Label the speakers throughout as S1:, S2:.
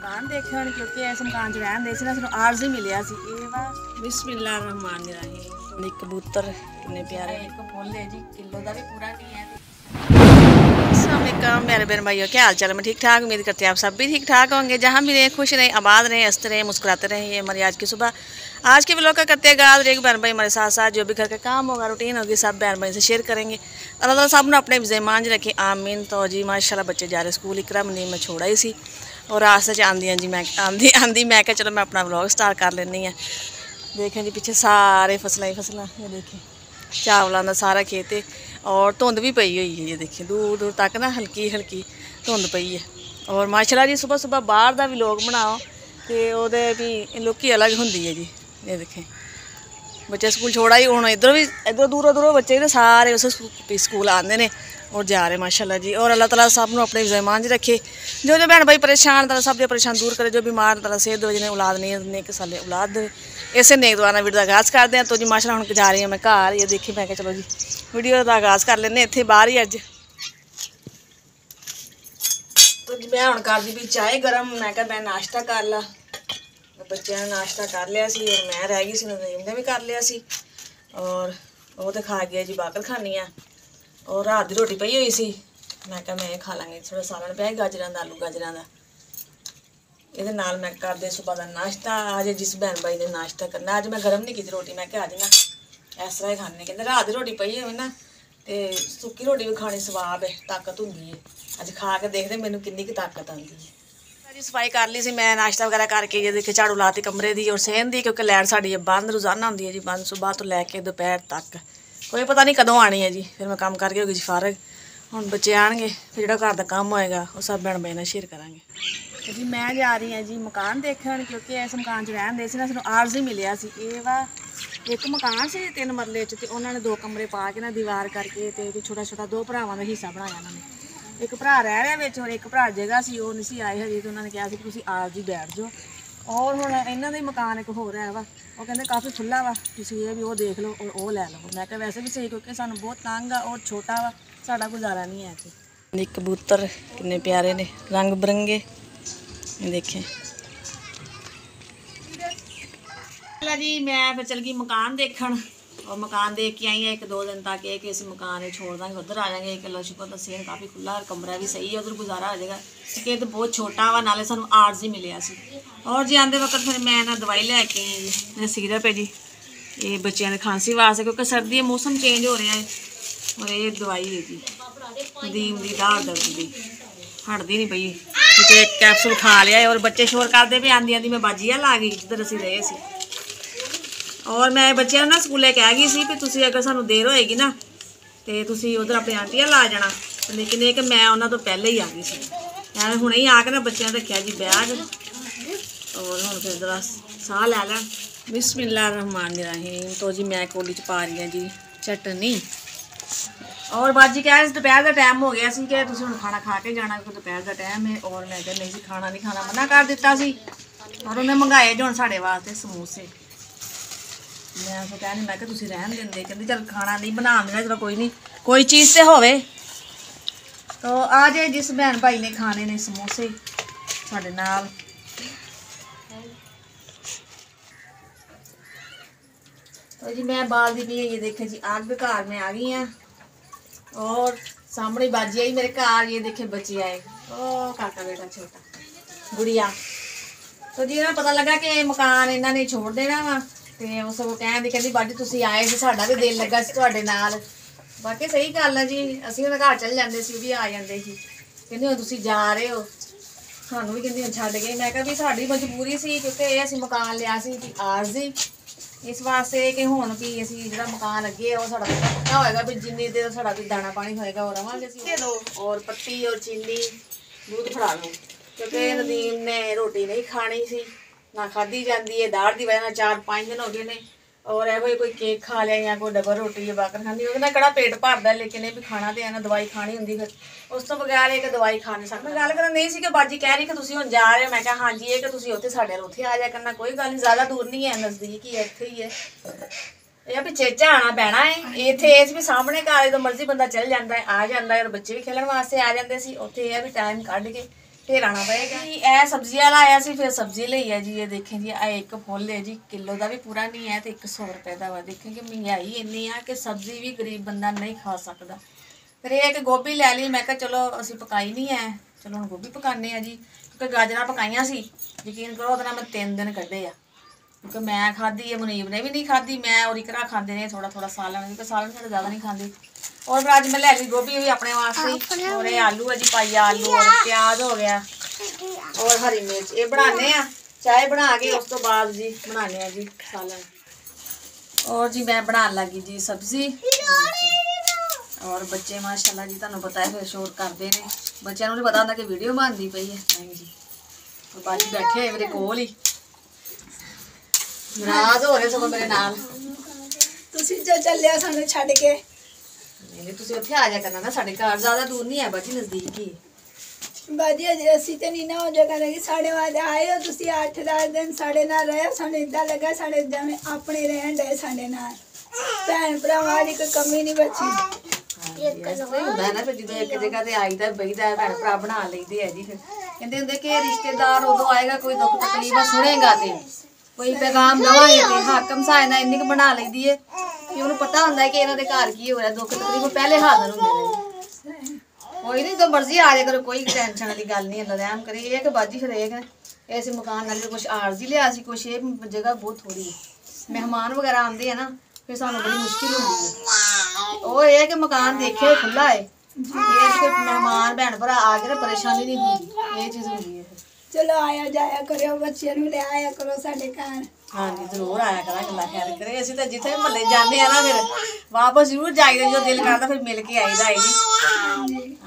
S1: मकान देखण क्योंकि इस मकान च रहन दे सी ना, सानू आरजी मिलिया सी। ये वा बिस्मिल्लाहिर्रहमानिर्रहीम। कबूतर कितने प्यारे, एक फुल है जी, किलो का भी पूरा नहीं है। अस्सलाम मेरे बहन भाइयों, क्या हाल चाल? मैं ठीक ठाक, उम्मीद करती हैं आप सब भी ठीक ठाक होंगे। जहाँ भी रहें खुश रहें, आबाद रहें, हंसते रहें, मुस्कुराते रहें। ये हमारी आज की सुबह, आज के व्लॉग का करते हैं आगाज़। एक बहन भाई हमारे साथ साथ जो भी घर का काम होगा, रूटीन होगी, सब बहन भाई से शेयर करेंगे। अल्लाह ताला सब ने अपने मान रखे, आमीन। तो जी माशाल्लाह बच्चे जा रहे स्कूल, इकरा मनी मैं छोड़ा ही सी और रास्ते आंदी जी, मैं आंदी मैं क्या चलो मैं अपना व्लॉग स्टार्ट कर लेनी है। देखें जी पीछे सारे फसलें ही फसलें, ये देखें चावलों का सारा खेत है और धुंध भी पई हुई है। ये देखिए दूर दूर तक ना हल्की हल्की धुंध पई है। और माशाल्लाह जी सुबह सुबह बाहर का भी लोग बनाओ तो भी लुक ही अलग होंगी है जी। ये देखें बच्चे स्कूल छोड़ा ही हूँ, इधर भी इधर दूरों दूरों बच्चे तो सारे उस स्कूल आते हैं और जा रहे माशाल्लाह जी। और अल्लाह ताला सब अपने ज़मान च रखे, जो जो भैन भाई परेशान ताला सब परेशान दूर करे, जो बीमार ताला सेहत दे, जिन्हें औलाद नहीं नेक साले औलाद दे। इसे नेक दुआ वीडियो का आगाज़ करते हैं। तो जी माशाल्लाह हूँ जा रही हूँ मैं घर। ये देखी मैं चलो जी वीडियो का आगाज़ कर लें इतने बाहर ही अज। तो जी मैं हूँ कर दी भी चाय गर्म, मैं क्या मैं नाश्ता कर ला। बच्चों ने नाश्ता कर लिया सी और मैं रह गई सी, नदीम ने भी कर लिया सी और वो तो खा गया जी बाकर खानी है। और रात की रोटी पई हुई सी, मैं क्या मैं खा लाँगी। थोड़ा सालन पिया गाजर का, आलू गाजर का, ये मैं कर दे सुबह का नाश्ता। आज जिस बहन भाई ने नाश्ता करना, अज मैं गर्म नहीं की रोटी, मैं क्या आज ना इस तरह ही खाने। कहते रात की रोटी पई हो ना तो सुक्की रोटी भी खानी स्वाद है, ताकत होंगी है। अज खा के देखते मैनू कितनी ताकत आती है जी। सफाई कर ली सी मैं नाश्ता वगैरह करके, ये देखे झाड़ू लाती कमरे की और सहन की, क्योंकि लाइट साड़ी बंद रोजाना होंगी है जी, बंद सुबह तो लैके दोपहर तक, कोई पता नहीं कदों आनी है जी। फिर मैं काम करके होगी जी फारग। हम बच्चे आएंगे फिर जो घर का काम होएगा वो सब भैन भाई ने शेयर करांगे। तो जी मैं जा रही हूँ जी मकान देखण क्योंकि इस मकान च रहन दे सी ना, सानू आरजी मिलिया सी। ये वा एक मकान से 3 मरले च, उन्होंने 2 कमरे पा के ना दीवार करके तो छोटा छोटा 2 भरावां का हिस्सा बनाया उन्होंने। एक भरा रह रहा बिच और एक भरा जगह सी वो नहीं सी आए हजे, तो उन्होंने कहा कि तुसीं आरजी बैठ जाओ। और हुण इन्हां दा ही मकान एक होर है वा, वो कहते काफ़ी खुला वा, तुसीं ये भी वो देख लो और वो लै लो। मैं क्या वैसे भी सही क्योंकि सानू बहुत तंग आ और छोटा वा, साडा गुजारा नहीं है इत्थे। कबूतर कितने प्यारे ने रंग बिरंगे, देखें जी। मैं फिर चल गई मकान देखण और मकान देख के आई है 1-2 दिन तक एक इस मकान छोड़ देंगे, उधर आ जाएंगे। एक शुक्र तो सेहत काफ़ी खुला और कमरा भी सही है, उधर गुजारा हो जाएगा क्योंकि तो बहुत छोटा वा, नाले सानू आरजी मिलिया सी। और जी आंदे वक्त फिर मैं ना दवाई लैके आई जी, मेरा सिरप है जी, ये बच्चों ने खांसी वास्ते क्योंकि सर्दी मौसम चेंज हो रहा है। और ये दवाई है जी नदीम की दाढ़ दर्द की, हटती नहीं पई, तो एक कैप्सूल खा लिया। और बच्चे शोर करते भी आंदी आंदी मैं बाजिया ला गई जिधर असीं रहे सी। और मैं बच्चों ना स्कूले कह गई सी कि तुसीं अगर सानू देर होएगी ना तो तुसीं उधर अपनी आंटियां ला जाना, लेकिन ये कि मैं उन्होंने तो पहले ही आ गई सी। मैं हुणे ही आके ना बच्चों ने रखा जी बैग और हम फिर जरा साह लै लैन। बिस्मिल्लाहिर्रहमानिर्रहीम। तो जी मैं कोली च पा रही हूँ जी चटनी। और बाजी कह दोपहर का टाइम हो गया सी कि तुसीं हुण खाना खा के जाना क्योंकि दोपहर का टाइम है। और मैं क्या नहीं सी खाना नहीं खाना मना कर दिता सी। और उन्हें मंगाए जो साढ़े वास्ते समोसे। मैं तो कहनी मैं कि तुसीं रहन देंदे, कहंदी चल खाना नहीं बना देना, चलो कोई नहीं कोई चीज़ तो होवे। तो आज जिस बहन भाई ने खाने ने समोसे साढ़े नाल, तो जी मैं बाल दी भी ये देखे जी आग घर में आ गई हैं। और सामने बाजी आई मेरे घर, ये देखे बच्चे आए, ओ काका बेटा छोटा गुड़िया। तो जी पता लगा कि मकान इन्होंने छोड़ देना वा, तो उस कहती कहती बाजी तुसीं आए सी, साडा भी दिल लगा सी तुहाडे नाल। बाकी सही गल है जी, असीं उहदे घर चल जांदे सी, भी आ जांदे सी। कहंदी हुण तुसीं जा रहे हो सानू भी कहंदी छड्ड गए। मैं कहा भी साडी मजबूरी सी क्योंकि ये असीं मकान लिया सी भी आरजी, इस वास्ते कि हुण भी असीं जिहड़ा मकान अगे वो साडा पक्का होएगा भी जिन्नी देर साडा भी दाना पानी होएगा वो रवांगे असीं। दे दो और पत्ती और चीनी दूध फड़ा लो क्योंकि नदीम ने रोटी नहीं खानी सी, ना खाधी जाती है दाढ़ की वजह 4-5 दिन हो गए ने। और यो कोई केक खा लिया या कोई डबल रोटी या बाकर खानी, वो कड़ा पेट भरता, लेकिन ये भी खाना तो है ना, दवाई खानी होंगी फिर उस तो बगैर एक दवाई खा नहीं सकता। मैं गल कर नहीं सी कि बाजी कह रही कि तुसीं हुण जा रहे हो, मैं कहा हाँ जी ये कि तुसीं उत्थे साडे उत्थे आ जाया करना, कोई गल नहीं ज़्यादा दूर नहीं है, नज़दीक ही है, इत्थे ही है। ये भी चेचा आना पैना है इत्थे, इस भी सामने घर जो मर्जी बंदा चल जाता है आ जाता है। और बच्चे भी खेलने वास्ते आ जाते सी उत्थे, यह भी टाइम कढ़ के ढेर आना पएगा जी। ए सब्जी वाला आया सी, फिर सब्जी ली है जी। ये देखें जी, एक फुल है जी, किलो का भी पूरा नहीं है, तो 100 रुपए का वा। देखें कि महंगाई इन्नी है कि सब्जी भी गरीब बंदा नहीं खा सकता। फिर एक गोभी लै ली, मैं कहा चलो असी पकाई नहीं है, चलो हम गोभी पकाने हैं जी। क्योंकि गाजर पकाइया सी, यकीन करो वो मैं 3 दिन कढ़े आ। क्योंकि मैं खाधी है, मुनीब ने भी नहीं खाधी, मैं और इकरा खाते ने थोड़ा थोड़ा सालन, क्योंकि सालन साढ़े ज़्यादा नहीं खाती। और फिर अज मैं लै ली गोभी भी अपने वास्ते, और ये आलू है जी, पाइया आलू और प्याज हो गया और हरी मिर्च। ये बनाने आ चाय बना के उस तो बाद जी बनाने जी सालन। और जी मैं बना लगी जी सब्जी। और बच्चे माशाल्लाह जी तुहानू पता है फिर शोर करते हैं, बच्चों को नहीं पता होंगे कि वीडियो बनती पई है। नहीं जी, तो बाजी बैठे हुए मेरे कोल ही, नाराज हो रहे सगों मेरे नाल।
S2: ਤੁਸੀਂ ਜੋ ਚੱਲਿਆ ਸਾਨੂੰ ਛੱਡ ਕੇ।
S1: नहीं तुसीं उत्थे आ जा करना ना, साडे घर ज़्यादा दूर नहीं है बाजी, नज़दीक ही।
S2: ਬਾਜੀ ਅਜੇ ਅਸੀਂ ਤੇ ਨਹੀਂ ਨਾ ਹੋ ਜਾ ਕਰਾਂਗੇ। ਸਾਡੇ ਵਾਦ ਆਏ ਹੋ ਤੁਸੀਂ 8-10 ਦਿਨ ਸਾਡੇ ਨਾਲ ਰਹੇ, ਸਾਨੂੰ ਇਦਾਂ ਲੱਗਾ ਸਾਡੇ ਜਿਵੇਂ ਆਪਣੇ ਰਹਿਣ ਦੇ ਸਾਡੇ ਨਾਲ। ਭੈਣ ਭਰਾਵਾਂ ਦੀ ਕੋਈ ਕਮੀ ਨਹੀਂ ਬਚੀ।
S1: ਹੁੰਦਾ ना फिर जो एक जगह से आईदा बहीदा भैन भरा बना लेते है जी। फिर कहते होंगे कि रिश्तेदार उदों आएगा कोई दुख तकलीफ सुनेगा तो कोई पैगाम दवांगे तो हाकम साए इन्नी क बना लेती है कि उन्हें पता होंगे कि इन्होंने घर की हो रहा, दुख तकलीफ पहले हाजिर होंगे। कोई नहीं, तो मर्जी आ जाए करो, कोई टेंशन वाली गल नहीं है। रहम करी ये कि बाजी फिर एक ऐसे मकान वाले कुछ आरजी लिया सी, कुछ ये जगह बहुत थोड़ी है, मेहमान वगैरह आते हैं ना, फिर सानू बड़ी मुश्किल होती है। और ये कि मकान देखे खुला है, ये कोई मेहमान भैन भरा आ गए ना परेशानी नहीं होती, ये चीज़ होती है।
S2: चलो आया जाया करो, बच्चे ले आया करो साडे घर।
S1: हाँ जी जरूर आया करा, गल्लां खैर करे। असीं तो जिथे महल्ले जाने ना फिर वापस जरूर जाईदा, जो दिल करता फिर मिल के आईदा है जी।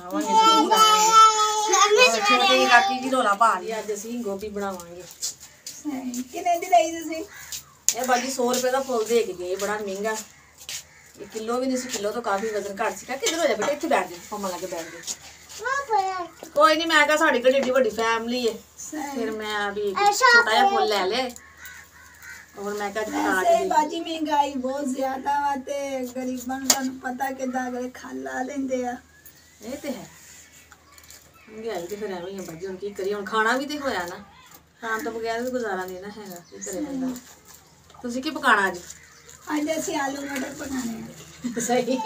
S1: आवांगे जरूर आवांगे। छोटे काकी जी रौला पा रही, अज असीं गोभी बनावांगे।
S2: किन्ने दी लई तुसीं?
S1: ये बाजी 100 रुपए का फुल दे के गए, बड़ा महंगा। ये किलो भी नहीं सी, किलो तो काफी वजन घट सी। किधर हो जा बेटा, इत्थे बैठ जा, पम्मा लगे बैठ जा। कोई नहीं, मैं कहा साड़ी घड़ी बड़ी फैमिली है, फिर मैं अभी छोटा जिहा फुल ले ले। और मैं कहा
S2: बाजी महंगाई बहुत ज्यादा वा ते गरीबां नूं तुहानूं पता किदां अगले खाला लेंदे आ।
S1: ये ते है महंगाई ते फिर एवें ही बाजी, हुण की करिए, हुण खाना भी ते होया ना, खाण तो बगैर भी गुजारा नहीं ना हैगा, की करे बंदा। तुसीं की पकाना अज?
S2: अज असीं आलू मटर पकाने आ।
S1: सही,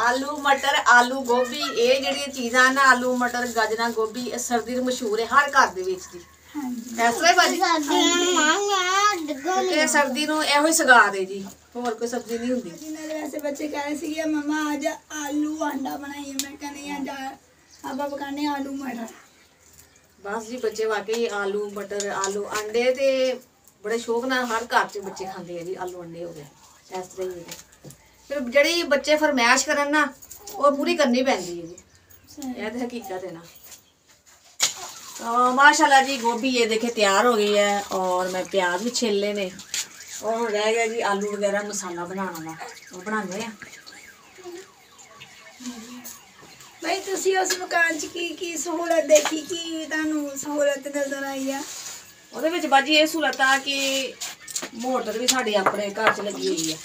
S1: आलू मटर आलू गोभी, ये जिहड़ियां चीज़ां ना आलू मटर गाजरां गोभी, सर्दी दी मशहूर है हर घर दे विच दी। इस तरह बाजी सर्दी नूं इहो ही सगाद है जी, होर कोई सब्जी नहीं हुंदी।
S2: नाले वैसे बच्चे कह रहे थे मम्मा आज आलू अंडा बनाइए, मैं कहा नहीं आज आप पकाने आलू मटर।
S1: बस जी बच्चे वाकई आलू मटर आलू अंडे ते बड़े शौक नाल हर घर च बच्चे खांदे हैं जी। आलू अंडे हो गए इस तरह ही है। फिर जिहड़ी बच्चे फरमाइश करन ना वो पूरी करनी पैंदी है जी, यह तो हकीकत है ना। तो माशाल्लाह जी गोभी ये देखे तैयार हो गई है, और मैं प्याज भी छील लेने, और रह गया जी आलू वगैरह मसाला बनाना वा, वो बनाने हैं।
S2: भाई तुसी उस मकान च की सहूलत देखी, की तुहानू सहूलत नजर आई है?
S1: ਉਹਦੇ ਵਿੱਚ ਬਾਜੀ ਇਹ ਸਹੂਲਤ ਆ ਕਿ ਮੋਟਰ ਵੀ ਸਾਡੇ ਆਪਣੇ ਘਰ 'ਚ ਲੱਗੀ ਹੋਈ ਹੈ,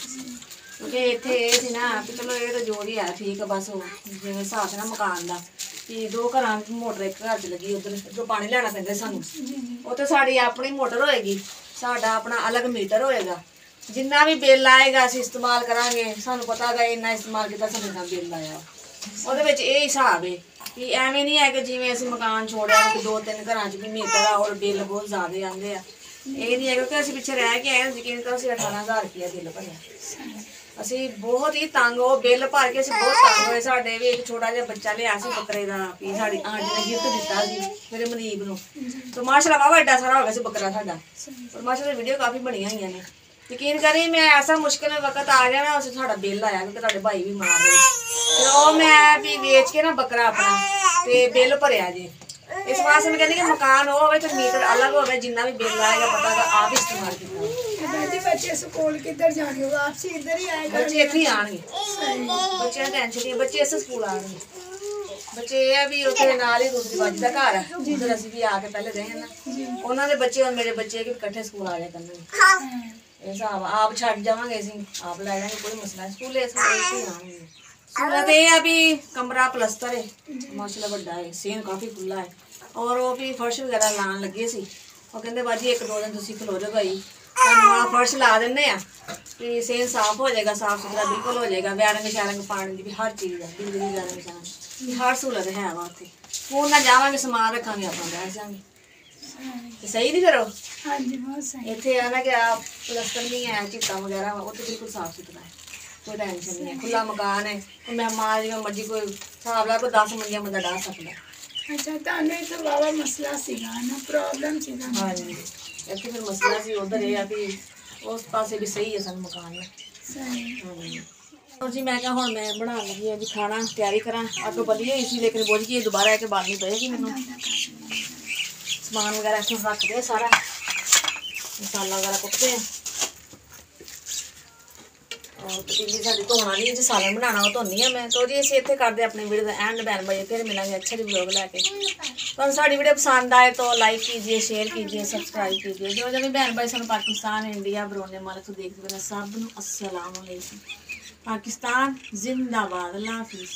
S1: ਕਿਉਂਕਿ ਇੱਥੇ ਇਹ ਸੀ ਨਾ ਕਿ ਚਲੋ ਇਹ ਤਾਂ ਜੋ ਵੀ ਹੈ ਠੀਕ ਆ, ਬਸ ਉਹ ਜਿਵੇਂ ਹਿਸਾਬ ਨਾ ਮਕਾਨ ਦਾ ਕਿ 2 ਘਰਾਂ ਮੋਟਰ ਇੱਕ ਘਰ 'ਚ ਲੱਗੀ, ਉਧਰ ਜੋ ਪਾਣੀ ਲੈਣਾ ਪੈਂਦਾ ਸਾਨੂੰ, ਉੱਥੇ ਸਾਡੀ ਆਪਣੀ ਮੋਟਰ ਹੋਏਗੀ, ਸਾਡਾ ਆਪਣਾ ਅਲੱਗ ਮੀਟਰ ਹੋਏਗਾ, ਜਿੰਨਾ ਵੀ ਬਿੱਲ ਆਏਗਾ ਅਸੀਂ ਇਸਤੇਮਾਲ ਕਰਾਂਗੇ, ਸਾਨੂੰ ਪਤਾ ਹੈਗਾ ਇੰਨਾ ਇਸਤੇਮਾਲ ਕੀਤਾ ਸਾਡੇ ਨਾਲ ਬਿੱਲ ਆਇਆ। ਉਹਦੇ ਵਿੱਚ ਇਹ ਹਿਸਾਬ ਹੈ कि एवें नहीं है कि जिवें असीं मकान छोड़िया कि 2-3 घरां च भी मीटर आ और बिल बहुत ज़्यादा आते हैं, ये नहीं है क्योंकि असीं पिछे रह के आए, यकीन करो असीं 18,000 रुपया बिल भरिया, असीं बहुत ही तंग हो बिल भर के, असीं बहुत तंग होए। साडे भी एक छोटा जिहा बच्चा लिया सी बकरे दा, भी साडी आंटी ने गिफ्ट दिता सी मेरे मनीब नूं, तो माशाअल्लाह वावा एड्डा सारा हो गया सी बकरा साडा, और माशाअल्लाह वीडियो काफ़ी बनियां होईयां ने। यकीन करी मैं ऐसा मुश्किल में वक्त आ गया ना, उस साड़ा बिल आया क्योंकि तुहाडे भाई भी मार रहे, फिर वो मैं भी बेच के ना बकरा अपना ते बिल भरिया जे। इस वास्ते मैं कहनी कि मकान हो तो मीटर अलग हो, जिन्ना भी बिल आएगा पता का आप इस्तेमाल कीता।
S2: बच्चे स्कूल किधर जाएंगे, वापसी इधर ही आएगा,
S1: बच्चे इत्थे ही आणगे, बच्चे टेंशन नहीं, बच्चे इस स्कूल आणगे, बच्चे ये भी उत्थे नाल ही दूसरी बाजी का घर है जिधर असीं भी आके पहले रहे ना, उन्हां दे बच्चे और मेरे बच्चे कि इकट्ठे स्कूल आ जाया करनगे। हिसाब आप छड्ड जावांगे, असीं आप लै जाएंगे, कोई मसला नहीं, स्कूले आणगे। सूरत ये अभी कमरा प्लस्तर है माशाल्लाह बड़ा है सेन काफ़ी खुला है और वो भी फर्श वगैरह लाने लगे सी वो कहते बाजी 1-2 दिन तुम खलो जाओ भाई तुम फर्श ला देने भी सेन साफ हो जाएगा साफ सुथरा बिल्कुल हो जाएगा बैरंग शैरंग पानी की भी हर चीज़ है बिजली बैरंग शैरंग हर सहूलत है वहाँ उत्थे फोन ना जावांगे समान रखांगे अपना बैठ जाएंगे सही नहीं करो
S2: हाँ जी बहुत सही
S1: इतने है ना कि आप प्लस्तर नहीं है चिट्टा वगैरह वो तो बिल्कुल साफ सुथरा है कोई टेंशन नहीं है खुला मकान है तो मेहमान जिवें मर्जी कोई हिसाब ला कोई 10 मंजियां बंदा डाल सकता
S2: अच्छा ਤੁਹਾਨੂੰ ਇਹ ਤਾਂ ਬਾਬਾ ਮਸਲਾ ਸੀਗਾ ਨਾ ਪ੍ਰੋਬਲਮ ਸੀਗਾ
S1: हाँ जी ਇੱਥੇ ਫਿਰ ਮਸਲਾ ਸੀ ਉਧਰ ਇਹ ਆ ਵੀ ਉਸ ਪਾਸੇ ਵੀ ਸਹੀ ਹੈ ਸਾਨੂੰ ਮਕਾਨ में
S2: ਸਹੀ
S1: और जी मैं क्या हुण मैं बना लगी है जी खाना तैयारी करा अग बली हुई सी लेकिन बुझ गई दोबारा आके बालनी पएगी मैनू समान वगैरह इत्थों रख दे सारा मसाला वगैरह कुटते हैं और पतीली साडी धोण वाली है जी सालन बनाना वो धोनी है मैं तो जी इसे इत्थे करदे अपनी वीडियो दा एंड बैन बजे फिर मिलेंगे अच्छे व्लॉग लेके तो साडी वीडियो पसंद आए तो लाइक कीजिए शेयर कीजिए सब्सक्राइब कीजिए जो जो भी बहन भाई सानू पाकिस्तान इंडिया बरोने मालिक तो देखते हैं सब नू अस्सलाम वालेकुम पाकिस्तान जिंदाबाद अल्लाह हाफिज़।